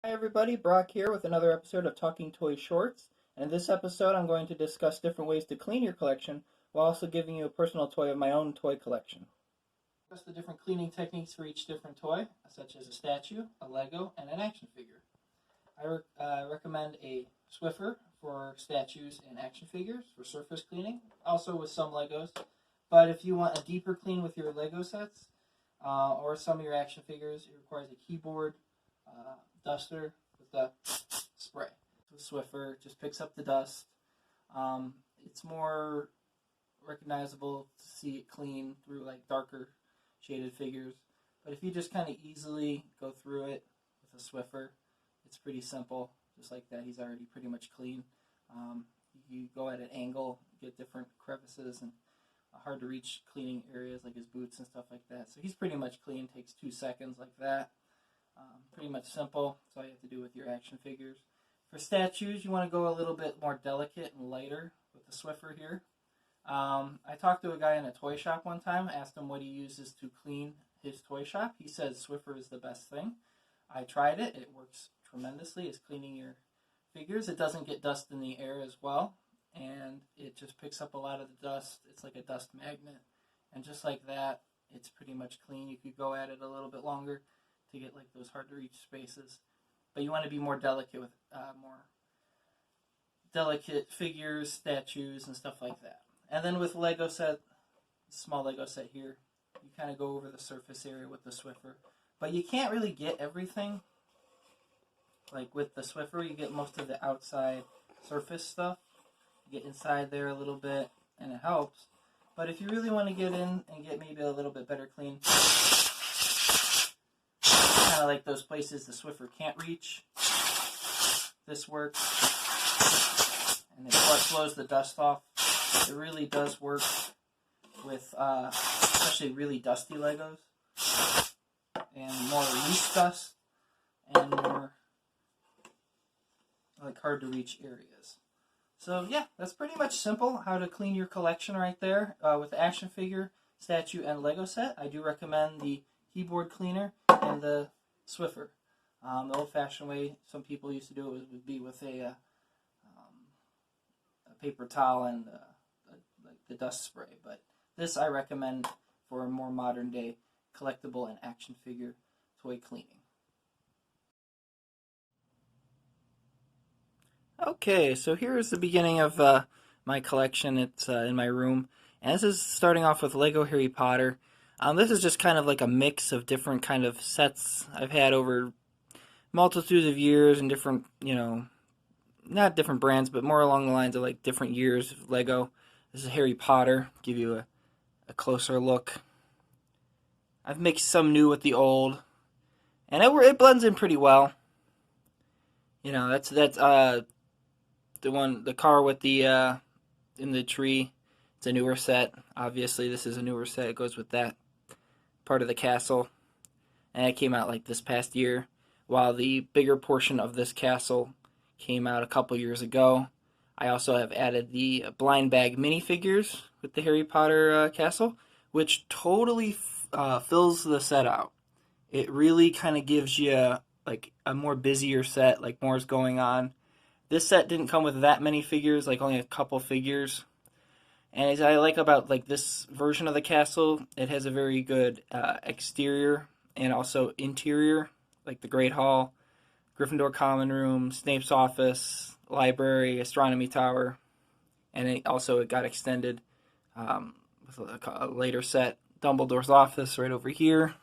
Hi everybody, Brock here with another episode of Talking Toy Shorts. And in this episode, I'm going to discuss different ways to clean your collection while also giving you a personal toy of my own toy collection. Discuss the different cleaning techniques for each different toy, such as a statue, a Lego, and an action figure. I recommend a Swiffer for statues and action figures for surface cleaning, also with some Legos. But if you want a deeper clean with your Lego sets or some of your action figures, it requires a keyboard, duster with the spray. The Swiffer just picks up the dust. It's more recognizable to see it clean through like darker shaded figures. But if you just kind of easily go through it with a Swiffer, it's pretty simple. Just like that, he's already pretty much clean. You go at an angle, get different crevices and hard to reach cleaning areas like his boots and stuff like that. So he's pretty much clean. Takes 2 seconds like that. Pretty much simple. That's all you have to do with your action figures. For statues, you want to go a little bit more delicate and lighter with the Swiffer here. I talked to a guy in a toy shop one time, asked him what he uses to clean his toy shop. He said Swiffer is the best thing. I tried it. It works tremendously. It's cleaning your figures. It doesn't get dust in the air as well, and it just picks up a lot of the dust. It's like a dust magnet, and just like that, it's pretty much clean. You could go at it a little bit longer to get like those hard to reach spaces, but you want to be more delicate with more delicate figures, statues, and stuff like that. And then with Lego set, small Lego set here, you kind of go over the surface area with the Swiffer, but you can't really get everything. Like with the Swiffer, you get most of the outside surface stuff. You get inside there a little bit, and it helps. But if you really want to get in and get maybe a little bit better clean, kind of like those places the Swiffer can't reach, this works, and it blows the dust off. It really does work with especially really dusty Legos and more loose dust and more like hard to reach areas. So yeah, that's pretty much simple how to clean your collection right there with the action figure, statue, and Lego set. I do recommend the keyboard cleaner and the Swiffer. The old-fashioned way some people used to do it would be with a paper towel and like the dust spray. But this I recommend for a more modern-day collectible and action figure toy cleaning. Okay, so here's the beginning of my collection. It's in my room, and this is starting off with Lego Harry Potter. This is just kind of like a mix of different kind of sets I've had over multitudes of years and different, not different brands, but more along the lines of like different years of Lego. This is Harry Potter. Give you a closer look. I've mixed some new with the old, and it blends in pretty well. That's the car with the in the tree. It's a newer set. Obviously, this is a newer set. It goes with that part of the castle, and it came out like this past year, while the bigger portion of this castle came out a couple years ago. I also have added the blind bag minifigures with the Harry Potter castle, which totally fills the set out. It really kind of gives you like a more busier set, like more is going on. This set didn't come with that many figures, like only a couple figures. And as I like about like this version of the castle, it has a very good exterior and also interior, like the Great Hall, Gryffindor Common Room, Snape's office, library, astronomy tower, and it got extended with a later set, Dumbledore's office right over here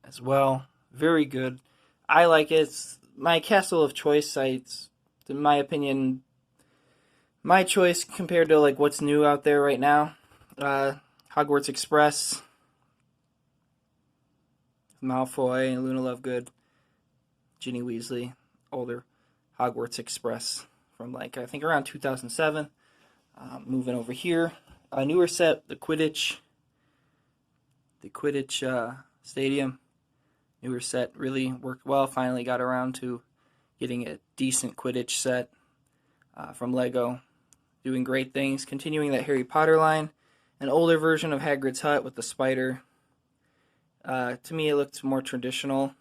as well. Very good. I like it. It's my castle of choice sites, in my opinion. My choice compared to like what's new out there right now, Hogwarts Express, Malfoy and Luna Lovegood, Ginny Weasley, older Hogwarts Express from like I think around 2007. Moving over here, a newer set, the Quidditch Stadium. Newer set really worked well. Finally got around to getting a decent Quidditch set from Lego. Doing great things. Continuing that Harry Potter line. An older version of Hagrid's hut with the spider. To me, it looked more traditional.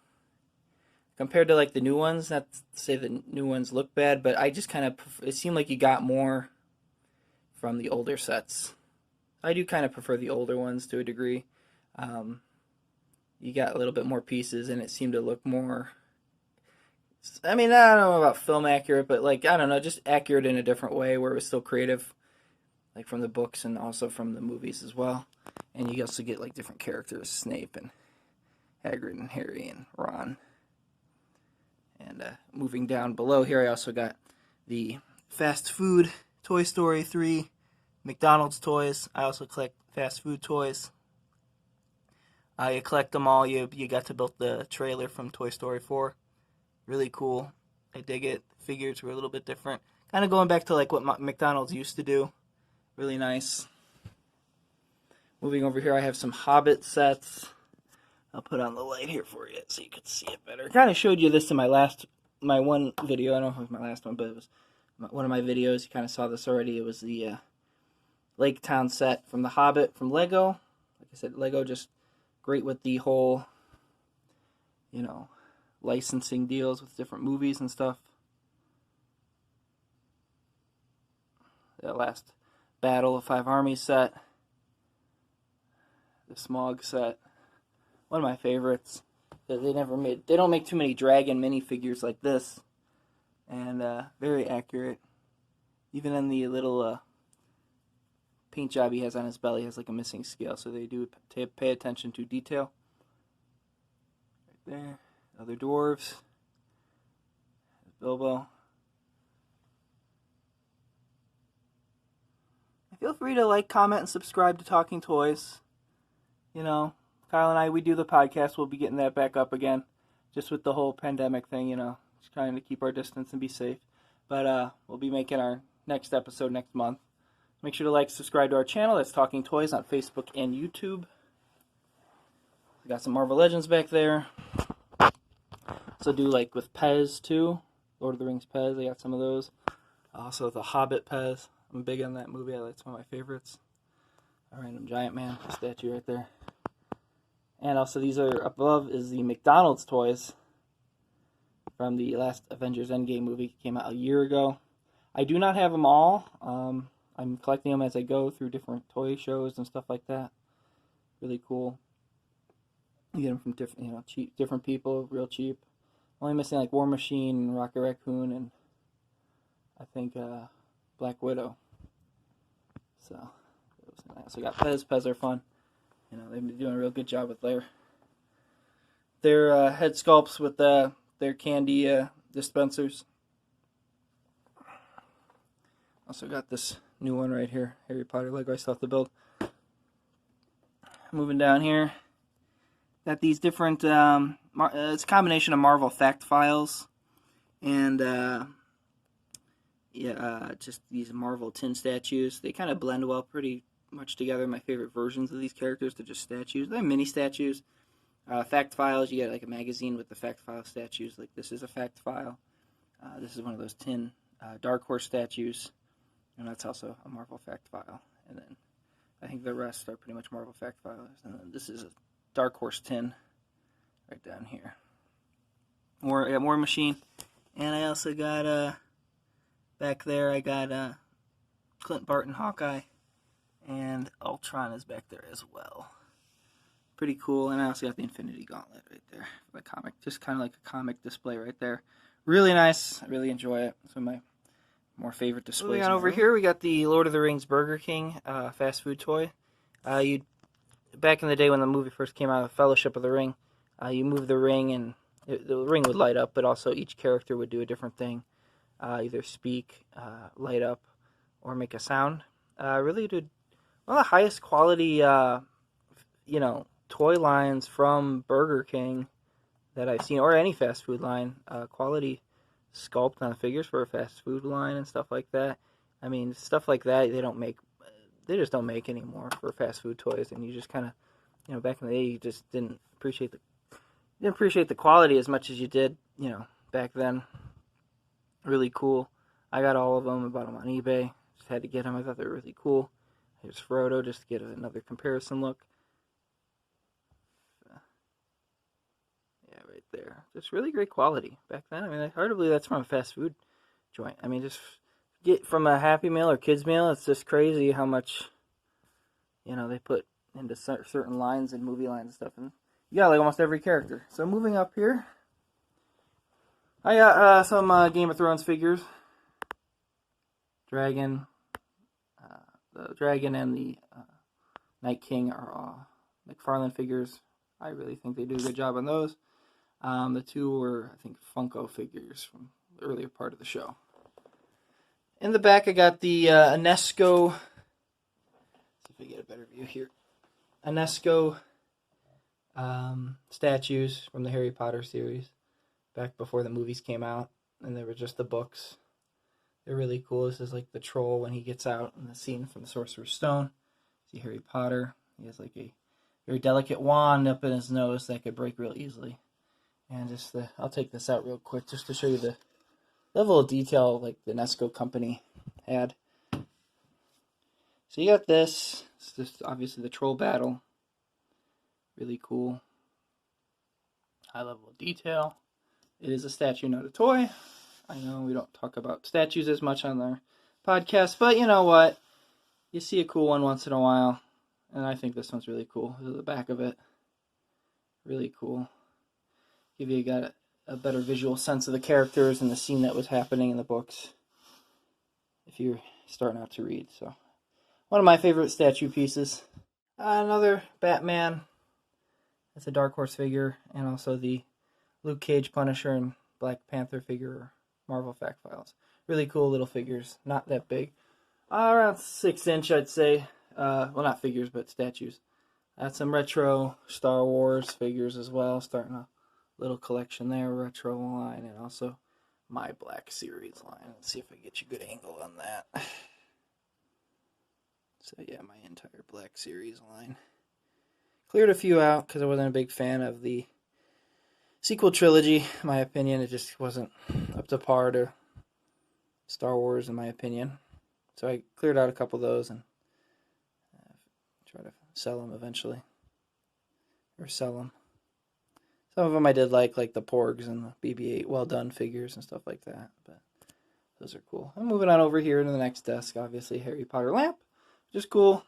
compared to like the new ones. Not to say the new ones look bad, but I just kind of it seemed like you got more from the older sets. I do kind of prefer the older ones to a degree. You got a little bit more pieces, and it seemed to look more. I mean, I don't know about film accurate, but like I don't know, just accurate in a different way where it was still creative, like from the books and also from the movies as well. And you also get like different characters, Snape and Hagrid and Harry and Ron. And moving down below here, I also got the fast food Toy Story 3 McDonald's toys. I also collect fast food toys. You collect them all. You got to build the trailer from Toy Story 4. Really cool. I dig it. Figures were a little bit different. Kind of going back to like what McDonald's used to do. Really nice. Moving over here, I have some Hobbit sets. I'll put on the light here for you so you can see it better. I kind of showed you this in my one video. I don't know if it was my last one, but it was one of my videos. You kind of saw this already. It was the Lake Town set from The Hobbit from Lego. Like I said, Lego just great with the whole, licensing deals with different movies and stuff. The last Battle of Five Armies set. The Smog set. One of my favorites. They don't make too many dragon minifigures like this. And very accurate. Even in the little paint job he has on his belly has like a missing scale, so they do pay attention to detail. Right there. Other dwarves. Bilbo. Feel free to like, comment, and subscribe to Talking Toys. Kyle and I, we do the podcast. We'll be getting that back up again. Just with the whole pandemic thing, just trying to keep our distance and be safe. But we'll be making our next episode next month. Make sure to like, subscribe to our channel. That's Talking Toys on Facebook and YouTube. We got some Marvel Legends back there. Also do like with Pez too. Lord of the Rings Pez. I got some of those. Also the Hobbit Pez. I'm big on that movie. That's one of my favorites. A random giant man statue right there. And also these are above is the McDonald's toys from the last Avengers Endgame movie. Came out a year ago. I do not have them all. I'm collecting them as I go through different toy shows and stuff like that. Really cool. You get them from different, different people, real cheap. Only missing like War Machine and Rocket Raccoon and I think Black Widow. So I also got Pez. Pez are fun. They've been doing a real good job with their head sculpts with their candy dispensers. Also got this new one right here, Harry Potter Lego I still have to build. Moving down here, got these different, it's a combination of Marvel fact files and just these Marvel tin statues. They kind of blend well pretty much together. My favorite versions of these characters, they're just statues. They're mini statues. Fact files, you get like a magazine with the fact file statues. Like this is a fact file. This is one of those tin Dark Horse statues. And that's also a Marvel fact file. And then I think the rest are pretty much Marvel fact files. And then this is a Dark Horse tin right down here. More Machine. And I also got, back there, I got Clint Barton Hawkeye. And Ultron is back there as well. Pretty cool. And I also got the Infinity Gauntlet right there. The comic. Just kind of like a comic display right there. Really nice. I really enjoy it. It's one of my more favorite displays. Moving on over here, we got the Lord of the Rings Burger King fast food toy. Back in the day when the movie first came out, Fellowship of the Ring, you move the ring and the ring would light up, but also each character would do a different thing. Either speak, light up, or make a sound. Really did one of the highest quality, toy lines from Burger King that I've seen, or any fast food line. Quality sculpt on figures for a fast food line and stuff like that. I mean, stuff like that they just don't make anymore for fast food toys, and you just kind of, back in the day, you just didn't appreciate the quality as much as you did, back then. Really cool. I got all of them. I bought them on eBay. Just had to get them. I thought they were really cool. Here's Frodo, just to get another comparison look. Yeah, right there. Just really great quality back then. I mean, it's hard to believe that's from a fast food joint. I mean, just get from a Happy Meal or kids meal. It's just crazy how much, they put into certain lines and movie lines and stuff. And you got like almost every character. So moving up here, I got some Game of Thrones figures. Dragon, the dragon and the Night King are McFarlane figures. I really think they do a good job on those. The two were, I think, Funko figures from the earlier part of the show. In the back, I got the Enesco. Let's see if I get a better view here. Enesco statues from the Harry Potter series, back before the movies came out, and they were just the books. They're really cool. This is like the troll when he gets out in the scene from the Sorcerer's Stone. See Harry Potter. He has like a very delicate wand up in his nose that could break real easily. And just I'll take this out real quick just to show you the level of detail like the Nesco company had. So you got this. It's just obviously the troll battle. Really cool. High level of detail. It is a statue, not a toy. I know we don't talk about statues as much on our podcast, but you know what? You see a cool one once in a while, and I think this one's really cool. This is the back of it. Really cool. Give you got a better visual sense of the characters and the scene that was happening in the books if you're starting out to read. So, one of my favorite statue pieces. Another Batman. That's a Dark Horse figure, and also the Luke Cage Punisher and Black Panther figure, Marvel Fact Files. Really cool little figures, not that big. Around 6 inch, I'd say. Well, not figures, but statues. Some retro Star Wars figures as well, starting a little collection there, retro line, and also my Black Series line. Let's see if I can get you a good angle on that. So yeah, my entire Black Series line. Cleared a few out because I wasn't a big fan of the sequel trilogy. In my opinion, it just wasn't up to par to Star Wars, in my opinion. So I cleared out a couple of those and try to sell them eventually. Or sell them. Some of them I did like the Porgs and the BB-8 well-done figures and stuff like that. But those are cool. I'm moving on over here to the next desk. Obviously, Harry Potter lamp. Just cool.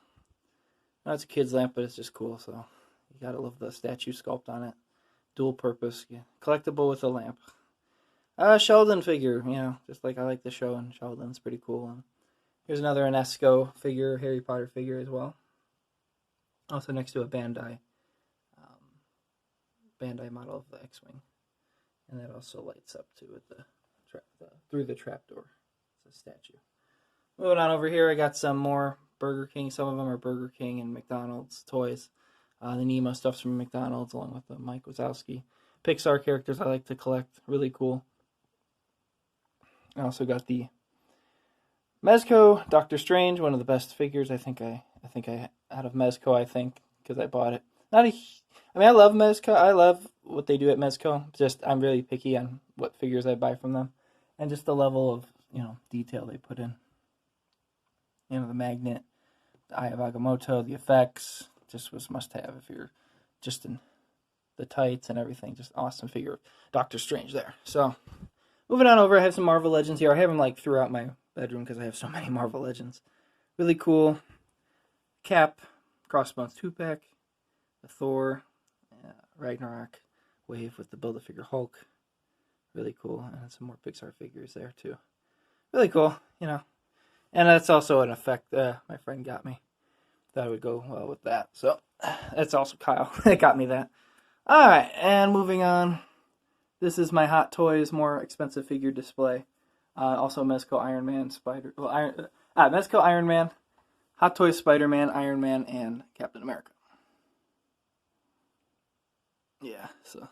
Now it's a kid's lamp, but it's just cool. So you gotta love the statue sculpt on it. Dual purpose. Yeah. Collectible with a lamp. Sheldon figure. Just like I like the show, and Sheldon's pretty cool. And here's another Enesco figure, Harry Potter figure as well. Also next to a Bandai model of the X-Wing. And that also lights up too with through the trapdoor. It's a statue. Moving on over here, I got some more Burger King. Some of them are Burger King and McDonald's toys. The Nemo stuff's from McDonald's along with the Mike Wazowski. Pixar characters I like to collect. Really cool. I also got the Mezco Doctor Strange, one of the best figures I think I out of Mezco, I think, because I bought it. I love Mezco. I love what they do at Mezco. Just I'm really picky on what figures I buy from them, and just the level of detail they put in. The magnet, the Eye of Agamotto, the effects, just was must have if you're just in the tights and everything. Just awesome figure of Doctor Strange there. So moving on over, I have some Marvel Legends here. I have them throughout my bedroom because I have so many Marvel Legends. Really cool. Cap, Crossbones 2-pack, the Thor, Ragnarok wave with the Build-A-Figure Hulk. Really cool. And some more Pixar figures there too. Really cool, And that's also an effect my friend got me. Thought it would go well with that. So that's also Kyle that got me that. Alright, and moving on. This is my Hot Toys more expensive figure display. Also Mezco Iron Man, Mezco Iron Man, Hot Toys Spider-Man, Iron Man, and Captain America. Yeah, so a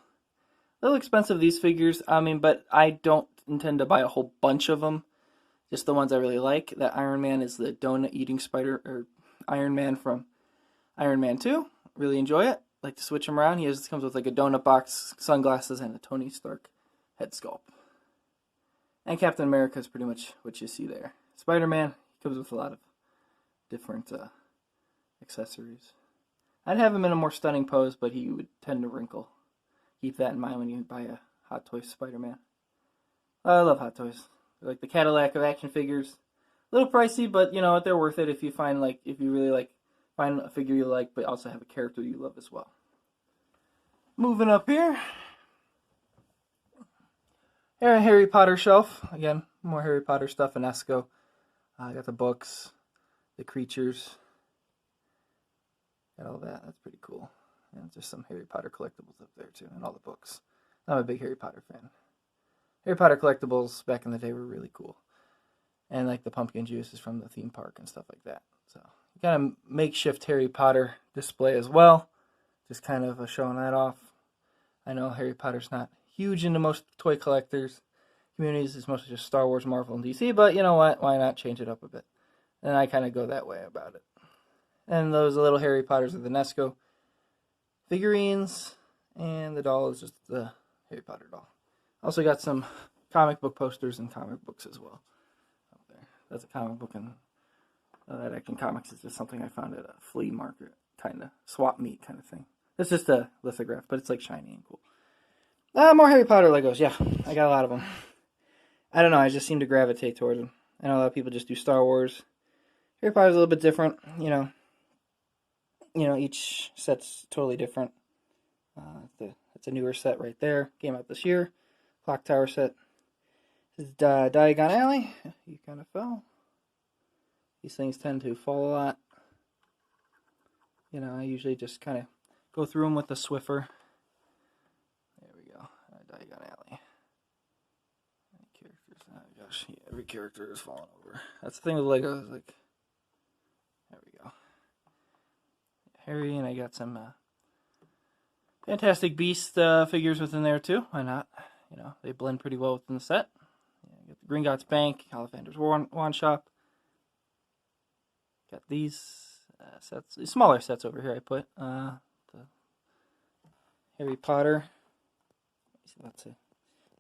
little expensive, these figures. But I don't intend to buy a whole bunch of them. Just the ones I really like. That Iron Man is the donut-eating Iron Man from Iron Man 2. Really enjoy it. Like to switch him around. He comes with like a donut box, sunglasses, and a Tony Stark head sculpt. And Captain America is pretty much what you see there. Spider-Man comes with a lot of different accessories. I'd have him in a more stunning pose, but he would tend to wrinkle. keep that in mind when you buy a Hot Toys Spider-Man. I love Hot Toys. They're like the Cadillac of action figures. A little pricey, but you know what? They're worth it if you find if you really find a figure you like, but also have a character you love as well. Moving up here. Here, a Harry Potter shelf. Again, more Harry Potter stuff in Esco. I got the books, the creatures. Got all that. That's pretty cool. And just some Harry Potter collectibles up there too, and all the books. I'm a big Harry Potter fan. Harry Potter collectibles back in the day were really cool. And like the pumpkin juices from the theme park and stuff like that. So you got a makeshift Harry Potter display as well. Just kind of showing that off. I know Harry Potter's not huge into most toy collectors' communities. It's mostly just Star Wars, Marvel, and DC. But you know what? Why not change it up a bit? And I kind of go that way about it. And those little Harry Potters are the Nesco figurines. And the doll is just the Harry Potter doll. Also got some comic book posters and comic books as well. Up there. That's a comic book, and that Action Comics is just something I found at a flea market, kind of swap meet kind of thing. It's just a lithograph, but it's like shiny and cool. More Harry Potter Legos. Yeah, I got a lot of them. I don't know, I just seem to gravitate towards them. I know a lot of people just do Star Wars. Harry Potter's a little bit different, you know, each set's totally different. It's a newer set right there. Came out this year. Clock Tower set. This is Diagon Alley. You kind of fell. These things tend to fall a lot. You know, I usually just kind of go through them with the Swiffer. There we go. Diagon Alley. Any characters? Oh gosh, yeah, every character is falling over. That's the thing with Legos. Like, there we go. Harry, and I got some Fantastic Beast figures within there too. Why not? You know, they blend pretty well within the set. Yeah, got the Gringotts Bank, Ollivander's Wand Shop. Got these sets, these smaller sets over here. I put the Harry Potter. He's about to,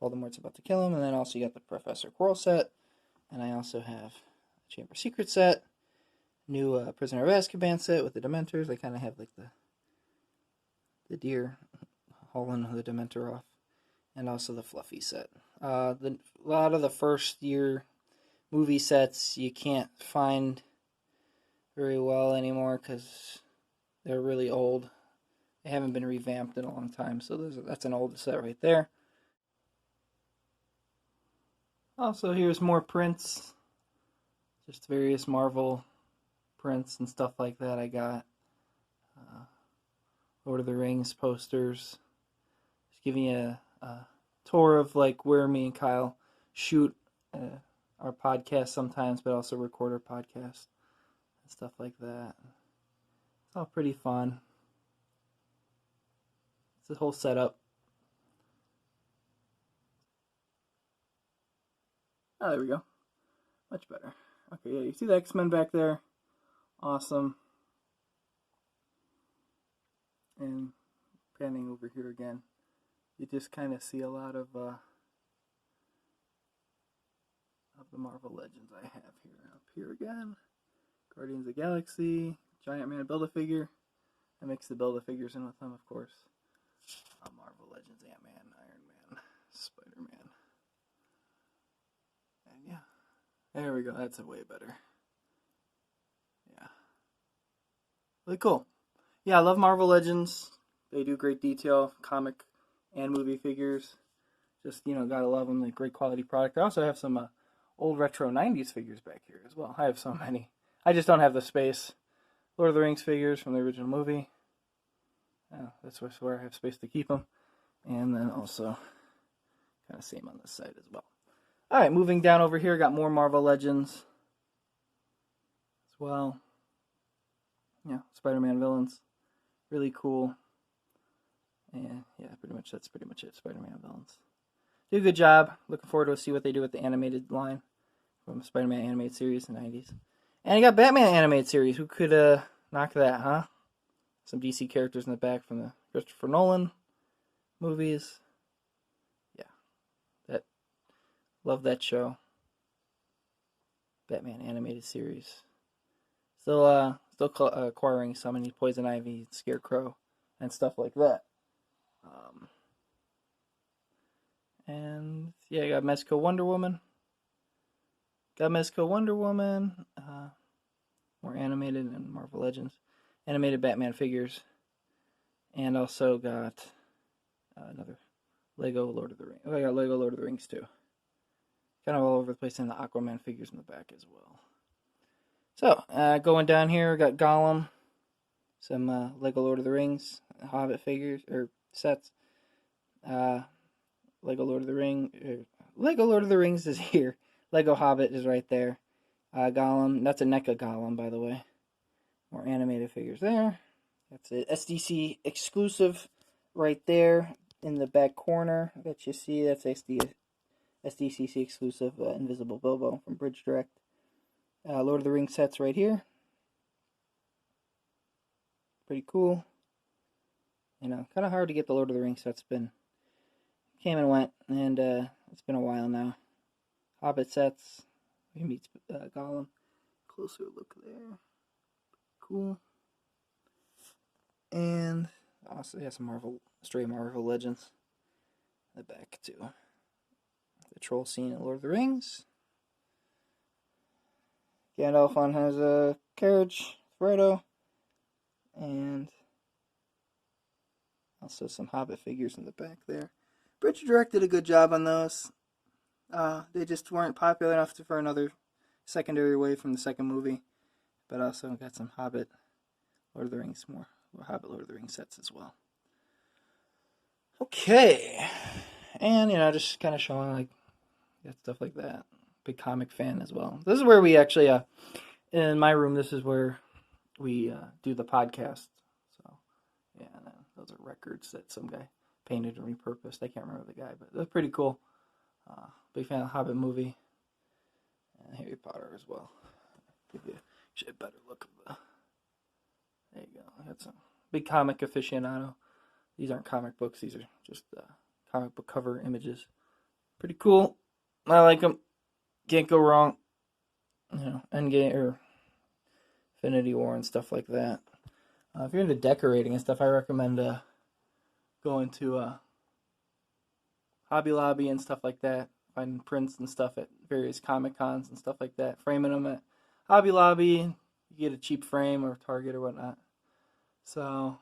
Voldemort's about to kill him, and then also you got the Professor Quirrell set, and I also have a Chamber Secret set, new Prisoner of Azkaban set with the Dementors. They kind of have like the deer hauling the Dementor off, and also the Fluffy set. A lot of the first year movie sets you can't find very well anymore because they're really old. They haven't been revamped in a long time, so that's an old set right there. Also, here's more prints, just various Marvel prints and stuff like that I got. Lord of the Rings posters. Just giving you a tour of like where me and Kyle shoot our podcast sometimes, but also record our podcast and stuff like that. It's all pretty fun. It's a whole setup. Oh, there we go. Much better. Okay, yeah, you see the X-Men back there. Awesome. And panning over here again, you just kind of see a lot of the Marvel Legends I have here. Up here again, Guardians of the Galaxy, Giant Man Build-A-Figure. I mix the Build-A-Figures in with them, of course. Marvel Legends, Ant-Man, Iron Man, Spider-Man. And yeah, there we go. That's a way better. Yeah. Really cool. Yeah, I love Marvel Legends. They do great detail, comic and movie figures. Just, gotta love them. They're great quality product. I also have some old retro 90s figures back here as well. I have so many. I just don't have the space. Lord of the Rings figures from the original movie. That's where I have space to keep them. And then also, kind of same on this side as well. Alright, moving down over here, got more Marvel Legends as well. Yeah, Spider-Man villains. Really cool. And yeah, that's pretty much it. Spider-Man villains. Do a good job. Looking forward to see what they do with the animated line from the Spider-Man animated series in the 90s. And you got Batman animated series. Who could knock that, huh? Some DC characters in the back from the Christopher Nolan movies. Yeah. Love that show. Batman animated series. Still acquiring some. I need Poison Ivy, Scarecrow, and stuff like that. And yeah, I got Mezco Wonder Woman. More animated and Marvel Legends. Animated Batman figures. And also got another Lego Lord of the Rings. Oh, I got Lego Lord of the Rings too. Kind of all over the place, and the Aquaman figures in the back as well. So, going down here, we got Gollum. Some Lego Lord of the Rings Hobbit figures, or sets. Lego Lord of the Rings is here. Lego Hobbit is right there. Gollum, that's a NECA Gollum, by the way. More animated figures there. That's it. SDC exclusive right there in the back corner that you see. That's SDCC exclusive Invisible Bilbo from Bridge Direct. Lord of the Rings sets right here. Pretty cool. You know, kind of hard to get the Lord of the Rings sets. Came and went, and it's been a while now. Hobbit sets. He meets Gollum. Closer look there. Cool. And also has some stray Marvel Legends in the back too. The troll scene in Lord of the Rings. Gandalf on his carriage, Frodo, and also some Hobbit figures in the back there. Bridge Direct did a good job on those. They just weren't popular enough for another secondary wave from the second movie, but also got some Hobbit, Lord of the Rings, more Hobbit Lord of the Rings sets as well. Okay, and just kind of showing like stuff like that. Big comic fan as well. This is where we actually, in my room, this is where we do the podcast. So, yeah, and then those are records that some guy painted and repurposed. I can't remember the guy, but they're pretty cool. Big fan of the Hobbit movie and Harry Potter as well. Give you a better look of the. There you go. That's a big comic aficionado. These aren't comic books. These are just comic book cover images. Pretty cool. I like them. Can't go wrong. Endgame or Infinity War and stuff like that. If you're into decorating and stuff, I recommend going to Hobby Lobby and stuff like that. Finding prints and stuff at various Comic Cons and stuff like that. Framing them at Hobby Lobby. You get a cheap frame or Target or whatnot. So,